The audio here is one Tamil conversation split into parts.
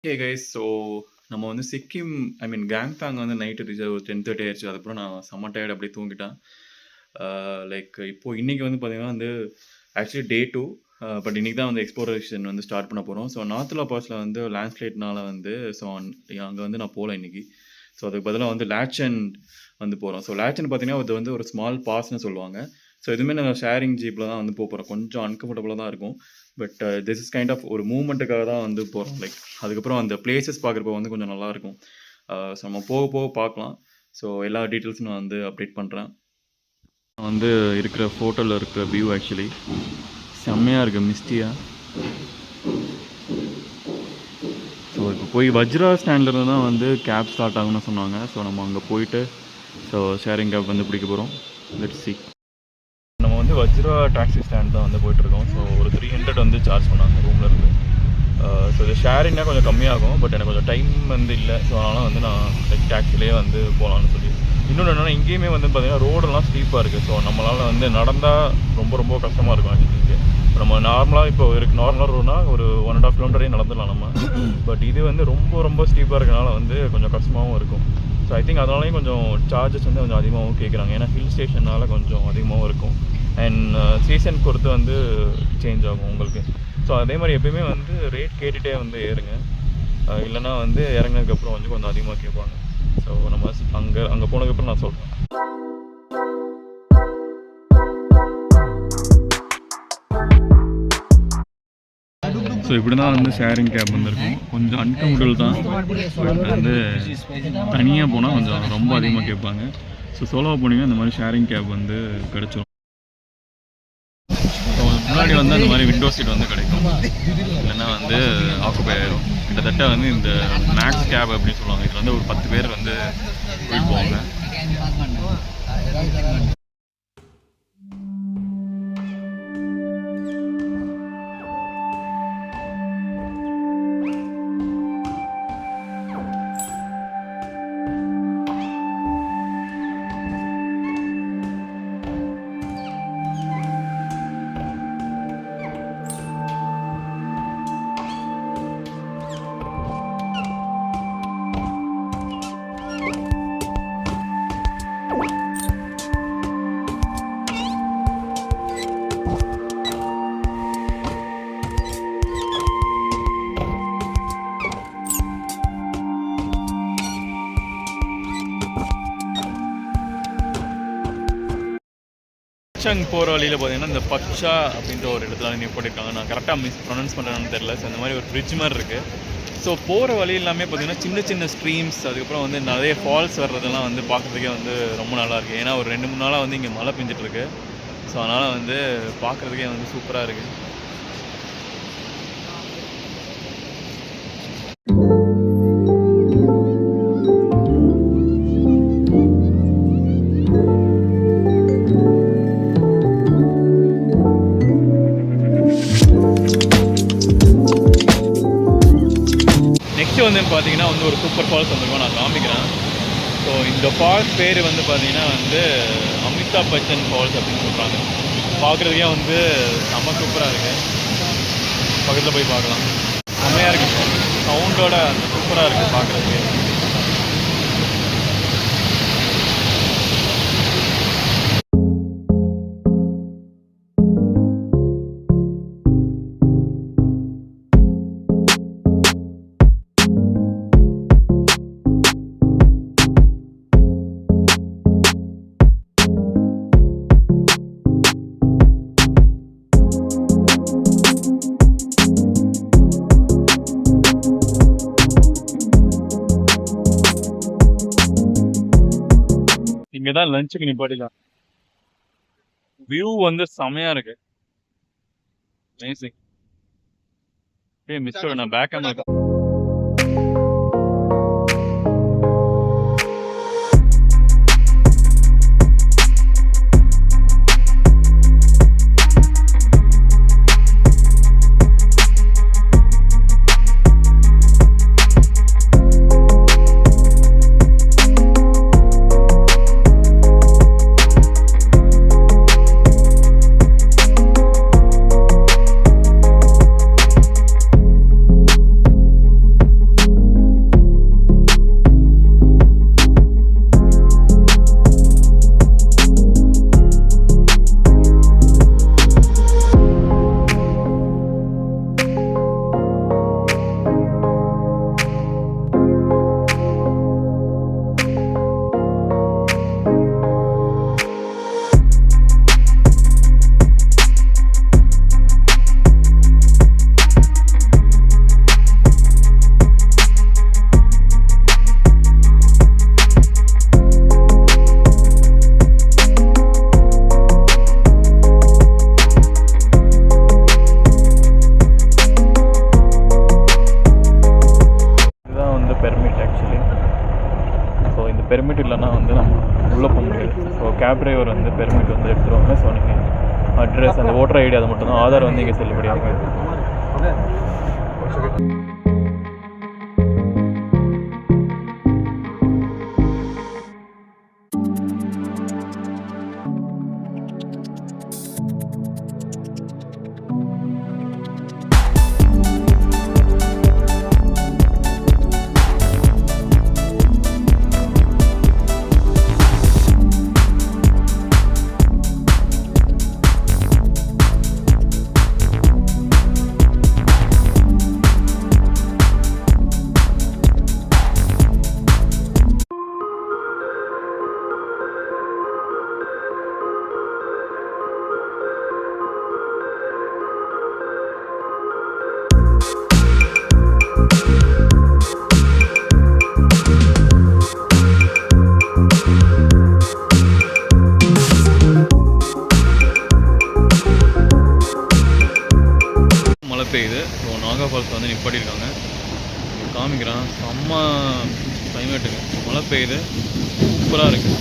ஹே கைஸ் ஸோ நம்ம வந்து சிக்கிம் கேங்டாங் வந்து நைட்டு ரீச் ஒரு 10:30 ஆயிடுச்சு. அதுக்கப்புறம் நான் செம்ம டயர்ட் அப்படியே தூங்கிட்டேன். லைக் இப்போது இன்றைக்கி வந்து பார்த்திங்கன்னா வந்து ஆக்சுவலி டே 2. பட் இன்றைக்கி தான் வந்து எக்ஸ்ப்ளோரேஷன் வந்து ஸ்டார்ட் பண்ண போகிறோம். ஸோ நார்த் லா பாஸில் வந்து லேண்ட்ஸ்லைட்னால வந்து ஸோ அங்கே வந்து நான் போகல இன்றைக்கி. ஸோ அதுக்கு பதிலாக வந்து லேட்சன் வந்து போகிறோம். ஸோ லேட்சன் பார்த்தீங்கன்னா அது வந்து ஒரு ஸ்மால் பாஸ்ன்னு சொல்லுவாங்க. ஸோ இதுவுமே நாங்கள் ஷேரிங் ஜீப்பில் தான் வந்து போகிறோம். கொஞ்சம் அன்கம்ஃபர்டபுளாக தான் இருக்கும். But this is kind of ஒரு மூமெண்ட்டுக்காக தான் வந்து போகிறோம். லைக் அதுக்கப்புறம் அந்த பிளேசஸ் பார்க்குறப்ப வந்து கொஞ்சம் நல்லாயிருக்கும். ஸோ நம்ம போக போக பார்க்கலாம். ஸோ எல்லா டீட்டெயில்ஸும் நான் வந்து அப்டேட் பண்ணுறேன். வந்து இருக்கிற ஃபோட்டோவில் இருக்கிற வியூ ஆக்சுவலி செம்மையாக இருக்குது, மிஸ்டியாக. ஸோ இப்போ போய் வஜ்ரா ஸ்டாண்ட்லேருந்து தான் வந்து கேப் ஸ்டார்ட் ஆகும்னு சொன்னாங்க. ஸோ நம்ம அங்கே போயிட்டு ஸோ ஷேரிங் கேப் வந்து பிடிக்க போகிறோம். Let's see. நம்ம வந்து வஜ்ரா டாக்ஸி ஸ்டாண்ட் தான் வந்து போயிட்டுருக்கோம். ஸோ ஒரு 300 வந்து சார்ஜ் பண்ணாங்க ரூமில் இருந்து. ஸோ இது ஷேரிங்னா கொஞ்சம் கம்மியாகும். பட் எனக்கு கொஞ்சம் டைம் வந்து இல்லை. ஸோ அதனால் வந்து நான் லைக் டாக்ஸிலேயே வந்து போகலான்னு சொல்லி. இன்னொன்று என்னென்னா இங்கேயுமே வந்து பார்த்திங்கன்னா ரோடெல்லாம் ஸ்டீப்பாக இருக்குது. ஸோ நம்மளால் வந்து நடந்தால் ரொம்ப கஷ்டமாக இருக்கும் ஆக்சுவலி. நம்ம நார்மலாக இப்போ நார்மலாக ரோடுனா ஒரு 1.5 கிலோமீட்டரே நடந்துடலாம் நம்ம. பட் இது வந்து ரொம்ப ஸ்டீப்பாக இருக்கனால வந்து கொஞ்சம் கஷ்டமாகவும் இருக்கும். ஸோ ஐ திங்க் அதனாலேயும் கொஞ்சம் சார்ஜஸ் வந்து கொஞ்சம் அதிகமாகவும் கேட்குறாங்க. ஏன்னா ஹில் ஸ்டேஷனால் கொஞ்சம் அதிகமாகவும் இருக்கும். அண்ட் சீசன் பொறுத்து வந்து சேஞ்ச் ஆகும் உங்களுக்கு. ஸோ அதே மாதிரி எப்பயுமே வந்து ரேட் கேட்டுகிட்டே வந்து ஏறுங்க. இல்லைனா வந்து இறங்கினதுக்கப்புறம் வந்து கொஞ்சம் அதிகமாக கேட்பாங்க. ஸோ நம்ம அங்கே போனதுக்கப்புறம் நான் சொல்கிறேன். ஸோ இப்படி தான் வந்து ஷேரிங் கேப் வந்துருக்கும். கொஞ்சம் அன்கம்ஃபர்டபுள் தான். வந்து தனியாக போனால் கொஞ்சம் ரொம்ப அதிகமாக கேட்பாங்க. ஸோ சோலோவாக போனீங்கன்னா இந்த மாதிரி ஷேரிங் கேப் வந்து கிடச்சிரும். ஸோ முன்னாடி வந்து அந்த மாதிரி விண்டோ சீட் வந்து கிடைக்கும். இல்லைன்னா வந்து ஆக்குபை ஆயிரும். கிட்டத்தட்ட வந்து இந்த மேக்ஸ் கேப் அப்படின்னு சொல்லுவாங்க. இதில் வந்து ஒரு 10 பேர் வந்து போயிட்டு போவாங்க. போகிற வழியில் பார்த்தீங்கன்னா இந்த பக்ஷா அப்படின்ற ஒரு இடத்துல நீ போட்டிருக்காங்க. நான் கரெக்டாக ப்ரொனவுன்ஸ் பண்ணுறேன்னு தெரியல. ஸோ இந்த மாதிரி ஒரு பிரிட்ஜ் மாதிரி இருக்குது. ஸோ போகிற வழி எல்லாமே பார்த்தீங்கன்னா சின்ன ஸ்ட்ரீம்ஸ், அதுக்கப்புறம் வந்து நிறைய ஃபால்ஸ் வர்றதெல்லாம் வந்து பார்க்குறதுக்கே வந்து ரொம்ப நல்லாயிருக்கு. ஏன்னா ஒரு 2-3 நாளாக வந்து இங்கே மழை பெஞ்சிட்ருக்கு. ஸோ அதனால் வந்து பார்க்குறதுக்கே வந்து சூப்பராக இருக்குது. வந்து பார்த்தீங்கன்னா வந்து ஒரு சூப்பர் ஃபால்ஸ் வந்துருக்கோம், நான் காமிக்கிறேன். ஸோ இந்த ஃபால்ஸ் பேர் வந்து பார்த்தீங்கன்னா வந்து அமிதாப் பச்சன் ஃபால்ஸ் அப்படின்னு சொல்கிறாங்க. பார்க்குறதுக்கே வந்து செம்ம சூப்பராக இருக்குது. பக்கத்தில் போய் பார்க்கலாம். செம்மையாக இருக்குது. சவுண்டோட அந்த சூப்பராக இருக்குது பார்க்குறதுக்கு. இங்கே தான் லஞ்சுக்கு நிப்பாட்டிக்கலாம். வியூ வந்து செமையாக இருக்கு. அமேசிங். மிஸ்டர் நான் பேக் கேமரா பெர்மிட் இல்லைன்னா வந்து நம்ம உள்ளே போக முடியாது. ஸோ கேப் டிரைவர் வந்து பெர்மிட் வந்து எடுத்துருவாங்க. ஸோ நீங்கள் அட்ரஸ் அந்த ஓட்டர் ஐடி அது மட்டும் தான், ஆதார் வந்து இங்கே செல்லுபடியாகும். மழை பெய்யுது. ஸோ நாகா ஃபால்ஸ் வந்து நிப்பாட்டியிருக்காங்க. காமிக்கிறான், செம்ம கிளைமேட்டுங்க. மழை பெய்யுது, சூப்பராக இருக்குது.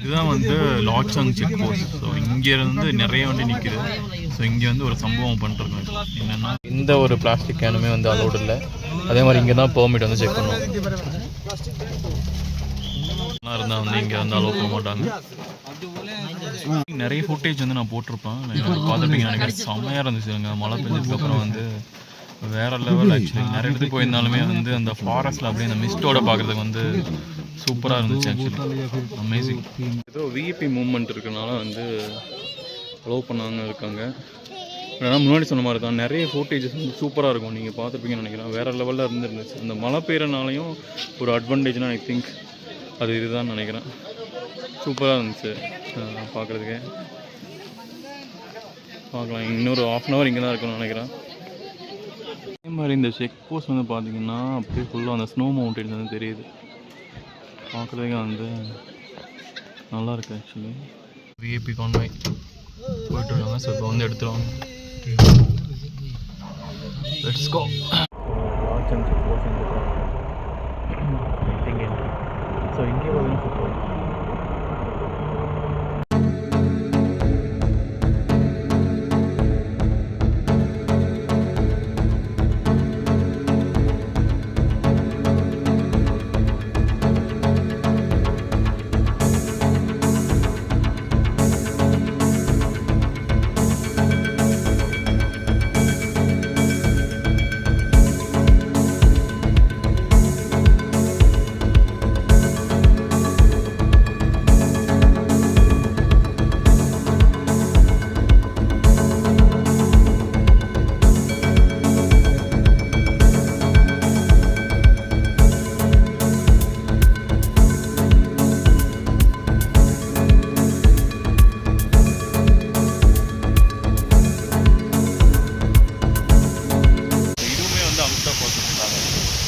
இதுதான் வந்து லாட்சாங் செக் போஸ்ட். ஸோ இங்கேருந்து நிறைய வண்டி நிற்கிது. ஸோ இங்கே வந்து ஒரு சம்பவம் பண்ணிருக்கோம். என்னென்னா இந்த ஒரு பிளாஸ்டிக் கேனுமே வந்து அலோடு இல்லை. அதே மாதிரி இங்கே தான் பெர்மிட் வந்து செக் பண்ணுவோம். இருந்தால் வந்து இங்கே வந்து அலோவ் பண்ண மாட்டாங்க. நிறைய ஃபுட்டேஜ் வந்து நான் போட்டிருப்பேன், பார்த்துருப்பீங்க நினைக்கிறேன். செம்மையாக இருந்துச்சுங்க. மழை பெஞ்சதுக்கப்புறம் வந்து வேறு லெவல். ஆக்சுவலி நிறைய இடத்துக்கு போயிருந்தாலுமே வந்து அந்த ஃபாரஸ்ட்டில் அப்படியே அந்த மிஸ்டோட பார்க்குறதுக்கு வந்து சூப்பராக இருந்துச்சு. Actually amazing. ஏதோ விஐபி மூவ்மெண்ட் இருக்கிறனால வந்து அலோவ் பண்ணாங்க இருக்காங்க. ஏன்னா முன்னாடி சொன்ன மாதிரி தான் நிறைய ஃபோட்டேஜஸ் வந்து சூப்பராக இருக்கும். நீங்கள் பார்த்துருப்பீங்கன்னு நினைக்கிறேன். வேறு லெவலில் இருந்துருந்துச்சு. அந்த மழை பெய்யறனாலையும் ஒரு அட்வான்டேஜ்னால் ஐ திங்க் அது இதுதான் நினைக்கிறேன். சூப்பராக இருந்துச்சு பார்க்குறதுக்கு. பார்க்கலாம், இன்னொரு 1/2 hour இங்கே தான் இருக்குன்னு நினைக்கிறேன். அதே மாதிரி இந்த செக் போஸ்ட் வந்து பார்த்திங்கன்னா அப்படியே ஃபுல்லாக அந்த ஸ்னோ மவுண்டன்ஸ் வந்து தெரியுது. பார்க்குறதுக்கு வந்து நல்லாயிருக்கு. ஆக்சுவலி விஐபி கான்வாய் போயிட்டு இருக்காங்க. ஸோ இப்போ வந்து எடுத்துருவாங்க. Let's go. லாட்சாங் செக் போஸ்ட் இங்கே. ஸோ இங்கே வந்து சூப்பர்.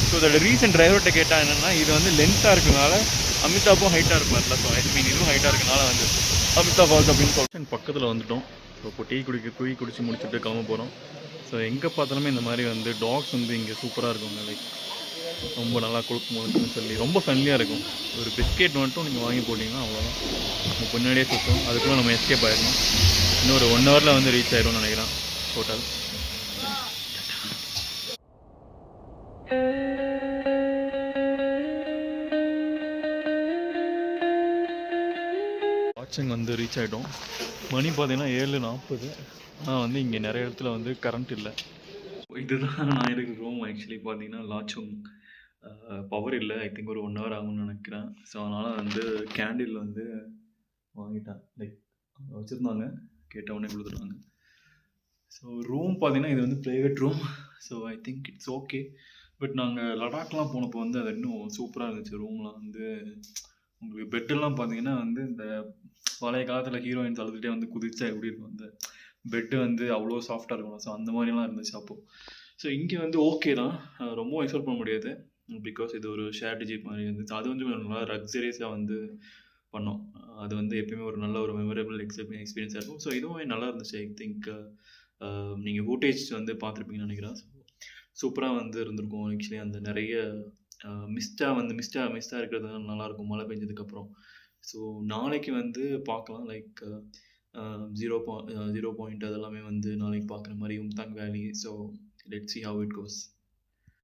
ஸோ இதோட ரீசன் டிரைவர்கிட்ட கேட்டால் என்னென்னா, இது வந்து லென்த்தாக இருக்கிறதுனால அமிதாப்பும் ஹைட்டாக இருப்பார்ல. ஸோ ஐ மீன் இதுவும் ஹைட்டாக இருக்கிறனால வந்து அமிதாப் ஃபால்ஸ் அப்படின்னு சொல்லிட்டு பக்கத்தில் வந்துவிட்டோம். ஸோ இப்போ டீ குடிச்சு முடிச்சுட்டு கிளம்ப போகிறோம். ஸோ எங்கே பார்த்தாலுமே இந்த மாதிரி வந்து டாக்ஸ் வந்து இங்கே சூப்பராக இருக்குங்க. லைக் ரொம்ப நல்லா கொடுக்கும்போதுன்னு சொல்லி ரொம்ப ஃப்ரெண்ட்லியாக இருக்கும். ஒரு பிஸ்கெட் மட்டும் நீங்கள் வாங்கி போட்டிங்கன்னா அவ்வளோதான், நம்ம முன்னாடியே சுற்றும். அதுக்குள்ளே நம்ம எஸ்கேப் ஆகிடணும். இன்னொரு 1 hourல வந்து ரீச் ஆகிடும்னு நினைக்கிறேன் ஹோட்டல். லாட்சாங் வந்து ரீச் ஆகிட்டோம். மணி பார்த்தீங்கன்னா 7:40. ஆனால் வந்து இங்கே நிறைய இடத்துல வந்து கரண்ட் இல்லை. இதுதான் நான் இருக்கிற ரூம். ஆக்சுவலி பார்த்தீங்கன்னா லாட்சாங் பவர் இல்லை. ஐ திங்க் ஒரு 1 hour ஆகும்னு நினைக்கிறேன். ஸோ அதனால் வந்து கேண்டில் வந்து வாங்கிட்டேன். லைக் வச்சுருந்தாங்க, கேட்டவுடனே கொடுத்துருவாங்க. ஸோ ரூம் பார்த்தீங்கன்னா இது வந்து private room. So I think it's okay. But நாங்கள் லடாக்லாம் போனப்போ வந்து அது இன்னும் சூப்பராக இருந்துச்சு. ரூம்லாம் வந்து உங்களுக்கு பெட்டெல்லாம் பார்த்தீங்கன்னா வந்து இந்த பழைய காலத்தில் ஹீரோயின்ஸ் அழுதுகிட்டே வந்து குதிச்சா எப்படி இருக்கும், அந்த பெட்டு வந்து அவ்வளோ சாஃப்டாக இருக்கும். ஸோ அந்த மாதிரிலாம் இருந்துச்சு அப்போது. ஸோ இங்கே வந்து ஓகே தான், ரொம்ப எக்ஸ்பெக்ட் பண்ண முடியாது. பிகாஸ் இது ஒரு ஷேர்டு ஜீப் மாதிரி இருந்துச்சு. அது வந்து நல்லா லக்ஸரியஸாக வந்து பண்ணோம். அது வந்து எப்பயுமே ஒரு நல்ல ஒரு மெமரபிள் எக்ஸ்பீரியன்ஸாக இருக்கும். ஸோ இதுவும் நல்லா இருந்துச்சு. ஐ திங்க் நீங்கள் ஃபுட்டேஜ் வந்து பார்த்துருப்பீங்கன்னு நினைக்கிறேன். சூப்பராக வந்து இருந்திருக்கும். ஆக்சுவலி அந்த நிறைய மிஸ்டாக இருக்கிறது நல்லாயிருக்கும் மழை பெஞ்சதுக்கப்புறம். ஸோ நாளைக்கு வந்து பார்க்கலாம். லைக் 0 பாயிண்ட் அதெல்லாமே வந்து நாளைக்கு பார்க்குற மாதிரி உம்தாங் வேலி. So let's see how it goes.